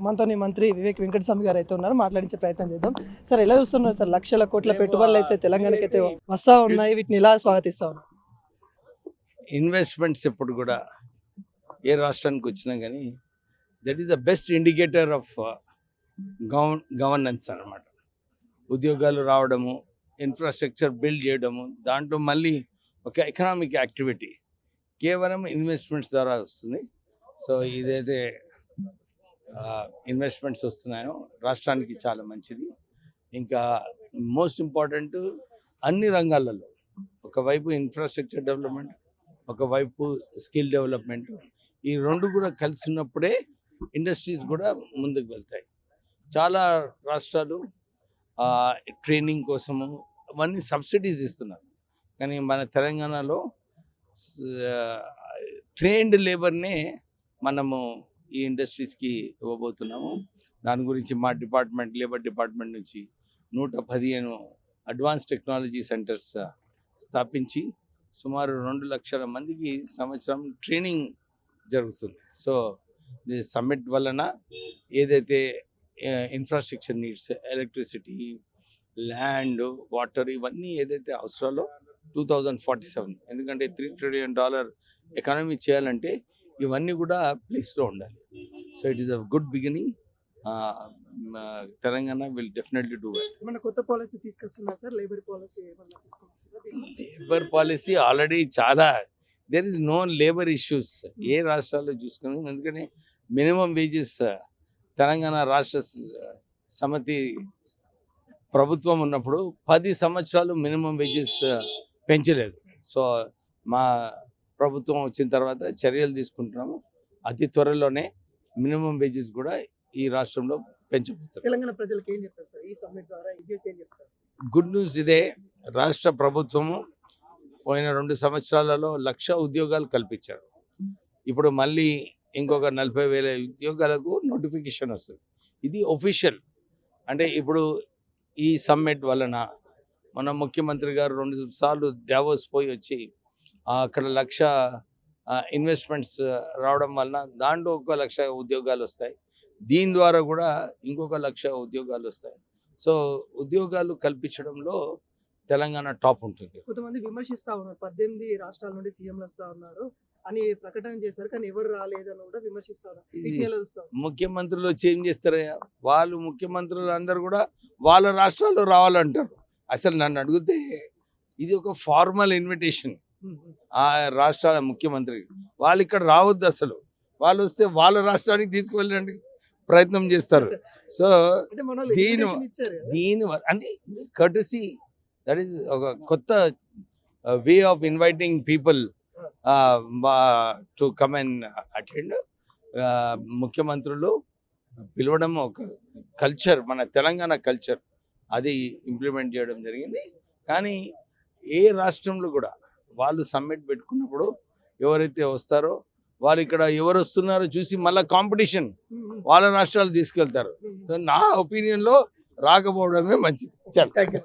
మనతోని మంత్రి వివేక్ వెంకటస్వామి గారు అయితే ఉన్నారు, మాట్లాడించే ప్రయత్నం చేద్దాం. సార్ ఎలా చూస్తున్నారు సార్? లక్షల కోట్ల పెట్టుబడులు అయితే తెలంగాణకి అయితే వస్తూ ఉన్నాయి, వీటిని ఎలా స్వాగతిస్తా ఉన్నారు? ఇన్వెస్ట్మెంట్స్ ఎప్పుడు కూడా ఏ రాష్ట్రానికి వచ్చినా కానీ that is the best indicator of governance అన్నమాట. ఉద్యోగాలు రావడము, ఇన్ఫ్రాస్ట్రక్చర్ బిల్డ్ చేయడము, దాంట్లో మళ్ళీ ఒక ఎకనామిక్ యాక్టివిటీ కేవలం ఇన్వెస్ట్మెంట్స్ ద్వారా వస్తుంది. సో ఇదైతే ఇన్వెస్ట్మెంట్స్ వస్తున్నాయో రాష్ట్రానికి చాలా మంచిది. ఇంకా మోస్ట్ ఇంపార్టెంట్ అన్ని రంగాలలో, ఒకవైపు ఇన్ఫ్రాస్ట్రక్చర్ డెవలప్మెంట్, ఒకవైపు స్కిల్ డెవలప్మెంట్, ఈ రెండు కూడా కలిసి ఉన్నప్పుడే ఇండస్ట్రీస్ కూడా ముందుకు వెళ్తాయి. చాలా రాష్ట్రాలు ట్రైనింగ్ కోసము అవన్నీ సబ్సిడీస్ ఇస్తున్నారు, కానీ మన తెలంగాణలో ట్రైన్డ్ లేబర్నే మనము ఈ ఇండస్ట్రీస్కి ఇవ్వబోతున్నాము. దాని గురించి మా డిపార్ట్మెంట్, లేబర్ డిపార్ట్మెంట్ నుంచి 115 అడ్వాన్స్ టెక్నాలజీ సెంటర్స్ స్థాపించి సుమారు 2 లక్షల మందికి సంవత్సరం ట్రైనింగ్ జరుగుతుంది. సో ఈ సమ్మిట్ వలన ఏదైతే infrastructure needs, electricity, land, water, ఇవన్నీ ఏదైతే అవసరాలో 2047, ఎందుకంటే $3 trillion ఎకానమీ చేయాలంటే ఇవన్నీ కూడా ప్లేస్లో ఉండాలి. So it is a good beginning. Telangana will definitely do well. ఏమన్నా కొత్త పాలసీ తీసుకొస్తున్నారు సార్? లేబర్ పాలసీ ఏమన్నా తీసుకొస్తున్నారా? లేబర్ పాలసీ ఆల్రెడీ చాలా, there is no labour issues ఏ రాష్ట్రాల్లో చూసుకుని. ఎందుకంటే మినిమం వేజెస్ తెలంగాణ రాష్ట్ర సమితి ప్రభుత్వం ఉన్నప్పుడు 10 సంవత్సరాలు మినిమం వేజెస్ పెంచలేదు. సో మా ప్రభుత్వం వచ్చిన తర్వాత చర్యలు తీసుకుంటున్నాము. అతి త్వరలోనే మినిమం వేజెస్ కూడా ఈ రాష్ట్రంలో పెంచబోతున్నారు. తెలంగాణ ప్రజలకు ఏం చెప్తారు సార్ ఈ సమ్మిట్ ద్వారా? ఏం చెప్తారు? గుడ్ న్యూస్ ఇదే, రాష్ట్ర ప్రభుత్వము పోయిన 2 సంవత్సరాలలో 1,00,000 ఉద్యోగాలు కల్పించారు. ఇప్పుడు మళ్ళీ ఇంకొక 40,000 ఉద్యోగాలకు నోటిఫికేషన్ వస్తుంది. ఇది ఒఫీషియల్. అంటే ఇప్పుడు ఈ సమ్మిట్ వలన మన ముఖ్యమంత్రి గారు 2 సార్లు డావోస్ పోయి వచ్చి అక్కడ 1,00,000 ఇన్వెస్ట్మెంట్స్ రావడం వలన దాంట్లో 1,00,000 ఉద్యోగాలు వస్తాయి. దీని ద్వారా కూడా ఇంకొక 1,00,000 ఉద్యోగాలు వస్తాయి. సో ఉద్యోగాలు కల్పించడంలో తెలంగాణ టాప్ ఉంటుంది. కొంతమంది విమర్శిస్తూ ఉన్నారు, 18 రాష్ట్రాల నుండి సీఎంలు వస్తూ ఉన్నారు అని ప్రకటన చేశారు, కానీ ఎవరు రాలేదని కూడా విమర్శిస్తూ ఉన్నారు. ముఖ్యమంత్రులు వచ్చి ఏం చేస్తారయ్యా? వాళ్ళు ముఖ్యమంత్రులు అందరూ కూడా వాళ్ళ రాష్ట్రాల్లో రావాలంటారు. అసలు నన్ను అడిగితే ఇది ఒక ఫార్మల్ ఇన్విటేషన్ ఆ రాష్ట్రాల ముఖ్యమంత్రి. వాళ్ళు ఇక్కడ రావద్దు, అసలు వాళ్ళు వస్తే వాళ్ళ రాష్ట్రానికి తీసుకువెళ్ళండి ప్రయత్నం చేస్తారు. సో దీని అంటే కర్టసీ, దట్ ఈస్ ఒక కొత్త way of inviting people to come and attend. ముఖ్యమంత్రులు పిలవడం ఒక కల్చర్, మన తెలంగాణ కల్చర్, అది ఇంప్లిమెంట్ చేయడం జరిగింది. కానీ ఏ రాష్ట్రంలో కూడా వాళ్ళు సమ్మిట్ పెట్టుకున్నప్పుడు ఎవరైతే వస్తారో వాళ్ళు ఇక్కడ ఎవరు వస్తున్నారో చూసి మళ్ళీ కాంపిటీషన్ వాళ్ళ రాష్ట్రాలు తీసుకెళ్తారు. సో నా ఒపీనియన్లో రాకపోవడమే మంచిది. చాలా థ్యాంక్ యూ.